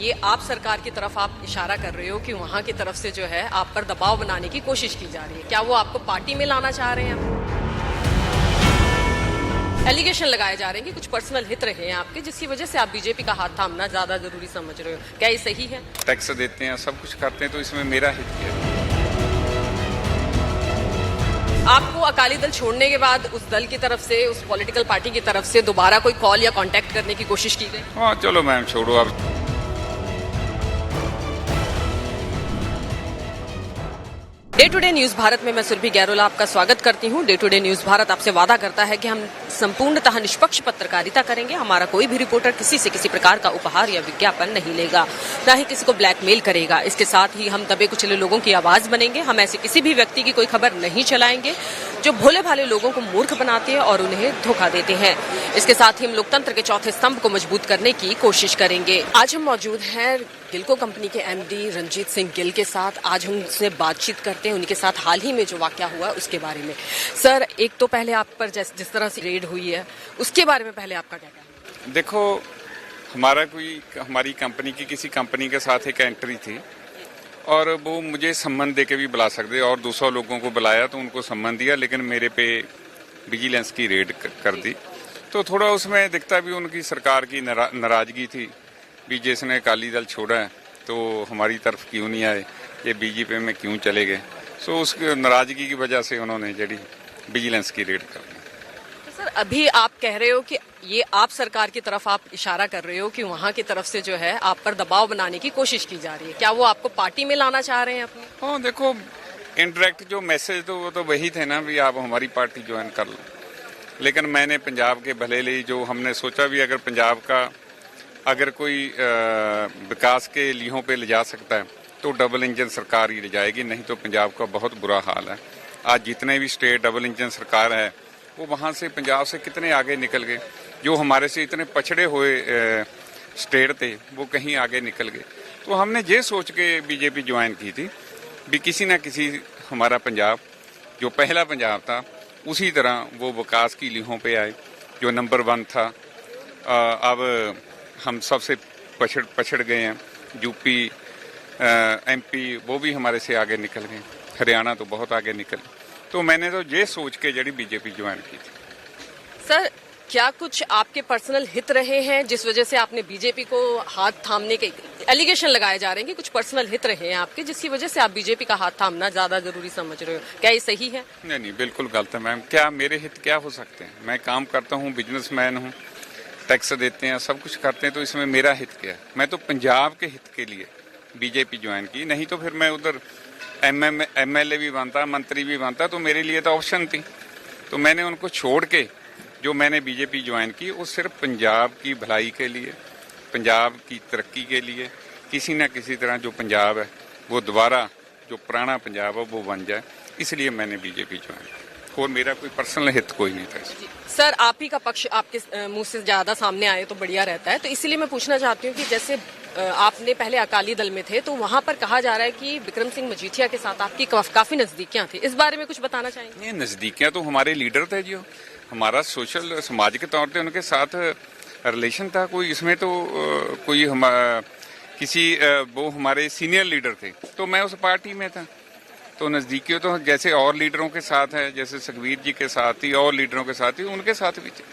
ये आप सरकार की तरफ आप इशारा कर रहे हो कि वहाँ की तरफ से जो है आप पर दबाव बनाने की कोशिश की जा रही है, क्या वो आपको पार्टी में लाना चाह रहे हैं? एलिगेशन लगाए जा रहे हैं कि कुछ पर्सनल हित रहे हैं आपके, जिसकी वजह से आप बीजेपी का हाथ थामना ज्यादा जरूरी समझ रहे हो, क्या ये सही है? टैक्स देते हैं, सब कुछ करते हैं, तो इसमें मेरा हित क्या है? आपको अकाली दल छोड़ने के बाद उस दल की तरफ से, उस पॉलिटिकल पार्टी की तरफ से दोबारा कोई कॉल या कांटेक्ट करने की कोशिश की गई? हाँ चलो मैम छोड़ो अब। Day to day news Bharat में मैं सुरभि गैरोला आपका स्वागत करती हूं। Day to day news Bharat आपसे वादा करता है कि हम संपूर्णतः निष्पक्ष पत्रकारिता करेंगे। हमारा कोई भी रिपोर्टर किसी से किसी प्रकार का उपहार या विज्ञापन नहीं लेगा, न ही किसी को ब्लैकमेल करेगा। इसके साथ ही हम दबे कुचले लोगों की आवाज बनेंगे। हम ऐसे किसी भी व्यक्ति की कोई खबर नहीं चलाएंगे जो भोले भाले लोगों को मूर्ख बनाते हैं और उन्हें धोखा देते हैं। इसके साथ ही हम लोकतंत्र के चौथे स्तंभ को मजबूत करने की कोशिश करेंगे। आज हम मौजूद हैं गिलको कंपनी के एमडी रंजीत सिंह गिल के साथ। आज हम उनसे बातचीत करते हैं उनके साथ हाल ही में जो वाकया हुआ उसके बारे में। सर, एक तो पहले आप पर जिस तरह से रेड हुई है उसके बारे में पहले आपका क्या कहना है? देखो, हमारी कंपनी की किसी कंपनी के साथ एक एंट्री थी और वो मुझे सम्मान दे के भी बुला सकते और 200 लोगों को बुलाया तो उनको सम्मान दिया, लेकिन मेरे पे विजिलेंस की रेड कर दी। तो थोड़ा उसमें दिखता भी उनकी सरकार की नाराजगी थी भी जिसने अकाली दल छोड़ा है तो हमारी तरफ क्यों नहीं आए, ये बीजेपी में क्यों चले गए। सो उस नाराजगी की वजह से उन्होंने जड़ी विजिलेंस की रेड कर दी। तो सर, अभी आप कह रहे हो कि ये आप सरकार की तरफ आप इशारा कर रहे हो कि वहाँ की तरफ से जो है आप पर दबाव बनाने की कोशिश की जा रही है, क्या वो आपको पार्टी में लाना चाह रहे हैं अपनी? हाँ देखो, इनडायरेक्ट जो मैसेज तो वो तो वही थे ना भी आप हमारी पार्टी ज्वाइन कर लो, लेकिन मैंने पंजाब के भले लिए जो हमने सोचा भी अगर पंजाब का अगर कोई विकास के लीहों पे ले जा सकता है तो डबल इंजन सरकार ही ले जाएगी, नहीं तो पंजाब का बहुत बुरा हाल है। आज जितने भी स्टेट डबल इंजन सरकार है वो वहाँ से पंजाब से कितने आगे निकल गए, जो हमारे से इतने पछड़े हुए स्टेट थे वो कहीं आगे निकल गए। तो हमने ये सोच के बीजेपी ज्वाइन की थी भी किसी ना किसी हमारा पंजाब जो पहला पंजाब था उसी तरह वो विकास की लीहों पे आए, जो नंबर 1 था। अब हम सबसे पछड़ गए हैं। यूपी एमपी वो भी हमारे से आगे निकल गए, हरियाणा तो बहुत आगे निकल। तो मैंने तो ये सोच के जड़ी बीजेपी ज्वाइन की थी। सर, क्या कुछ आपके पर्सनल हित रहे हैं जिस वजह से आपने बीजेपी को हाथ थामने के एलिगेशन लगाए जा रहे हैं कि कुछ पर्सनल हित रहे हैं आपके, जिसकी वजह से आप बीजेपी का हाथ थामना ज्यादा जरूरी समझ रहे हो, क्या ये सही है? नहीं, बिल्कुल गलत है मैम। क्या मेरे हित क्या हो सकते हैं? मैं काम करता हूँ, बिजनेसमैन हूँ, टैक्स देते हैं, सब कुछ करते हैं, तो इसमें मेरा हित क्या है? मैं तो पंजाब के हित के लिए बीजेपी ज्वाइन की, नहीं तो फिर मैं उधर एमएलए भी बनता, मंत्री भी बनता, तो मेरे लिए तो ऑप्शन थी। तो मैंने उनको छोड़ के जो मैंने बीजेपी ज्वाइन की वो सिर्फ पंजाब की भलाई के लिए, पंजाब की तरक्की के लिए, किसी न किसी तरह जो पंजाब है वो दोबारा जो पुराना पंजाब है वो बन जाए, इसलिए मैंने बीजेपी ज्वाइन की। और मेरा कोई पर्सनल हित कोई नहीं था। सर, आप ही का पक्ष आपके मुंह से ज्यादा सामने आए तो बढ़िया रहता है, तो इसीलिए मैं पूछना चाहती हूँ कि जैसे आपने पहले अकाली दल में थे तो वहाँ पर कहा जा रहा है कि विक्रम सिंह मजीठिया के साथ आपकी काफी नजदीकियां थी, इस बारे में कुछ बताना चाहेंगे? ये नजदीकियां तो हमारे लीडर थे, जो हमारा सोशल समाज के तौर पे उनके साथ रिलेशन था। कोई इसमें तो कोई वो हमारे सीनियर लीडर थे, तो मैं उस पार्टी में था। तो नजदीकियों तो जैसे और लीडरों के साथ है, जैसे सुखबीर जी के साथ ही और लीडरों के साथ ही उनके साथ भी थे।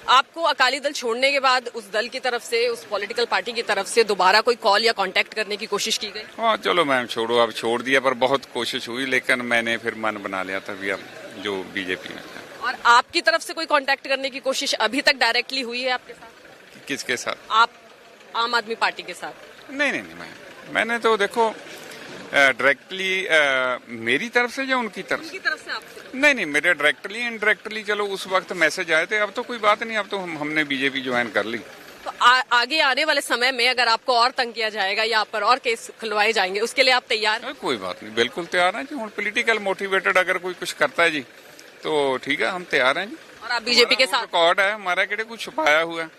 आपको अकाली दल छोड़ने के बाद उस दल की तरफ से, उस पॉलिटिकल पार्टी की तरफ से दोबारा कोई कॉल या कांटेक्ट करने की कोशिश की गई? हाँ चलो मैम छोड़ो, अब छोड़ दिया, पर बहुत कोशिश हुई, लेकिन मैंने फिर मन बना लिया था भी अब जो बीजेपी में था। और आपकी तरफ से कोई कांटेक्ट करने की कोशिश अभी तक डायरेक्टली हुई है आपके साथ? किसके साथ? आप आम आदमी पार्टी के साथ? नहीं, मैंने तो देखो डायरेक्टली मेरी तरफ से या उनकी तरफ से? आपसे? नहीं, मेरे डायरेक्टली इनडायरेक्टली चलो उस वक्त मैसेज आए थे, अब तो कोई बात नहीं, अब तो हमने बीजेपी ज्वाइन कर ली। तो आगे आने वाले समय में अगर आपको और तंग किया जाएगा या आप पर और केस खुलवाए जाएंगे, उसके लिए आप तैयार हैं? कोई बात नहीं, बिल्कुल तैयार हैं जी। हम पॉलिटिकल मोटिवेटेड अगर कोई कुछ करता है जी तो ठीक है, हम तैयार हैं जी। और आप बीजेपी के साथ? रिकॉर्ड है हमारा, कि कुछ छुपाया हुआ है।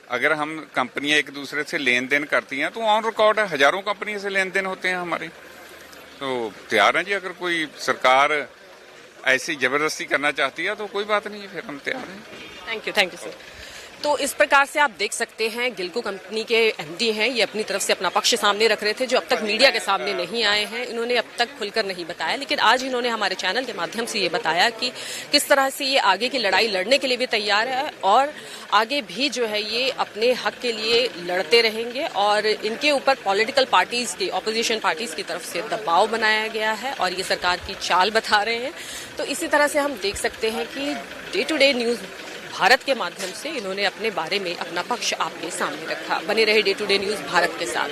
अगर हम कंपनियां एक दूसरे से लेन देन करती हैं तो ऑन रिकॉर्ड है, हजारों कंपनियों से लेन देन होते हैं हमारे। तो तैयार हैं जी, अगर कोई सरकार ऐसी जबरदस्ती करना चाहती है तो कोई बात नहीं, फिर हम तैयार हैं। Thank you sir. तो इस प्रकार से आप देख सकते हैं गिल्को कंपनी के एमडी हैं, ये अपनी तरफ से अपना पक्ष सामने रख रहे थे जो अब तक मीडिया के सामने नहीं आए हैं। इन्होंने अब तक खुलकर नहीं बताया, लेकिन आज इन्होंने हमारे चैनल के माध्यम से ये बताया कि किस तरह से ये आगे की लड़ाई लड़ने के लिए भी तैयार है और आगे भी जो है ये अपने हक के लिए लड़ते रहेंगे और इनके ऊपर पॉलिटिकल पार्टीज की, ऑपोजिशन पार्टीज की तरफ से दबाव बनाया गया है और ये सरकार की चाल बता रहे हैं। तो इसी तरह से हम देख सकते हैं कि day to day news Bharat के माध्यम से इन्होंने अपने बारे में अपना पक्ष आपके सामने रखा। बने रहे day to day news Bharat के साथ।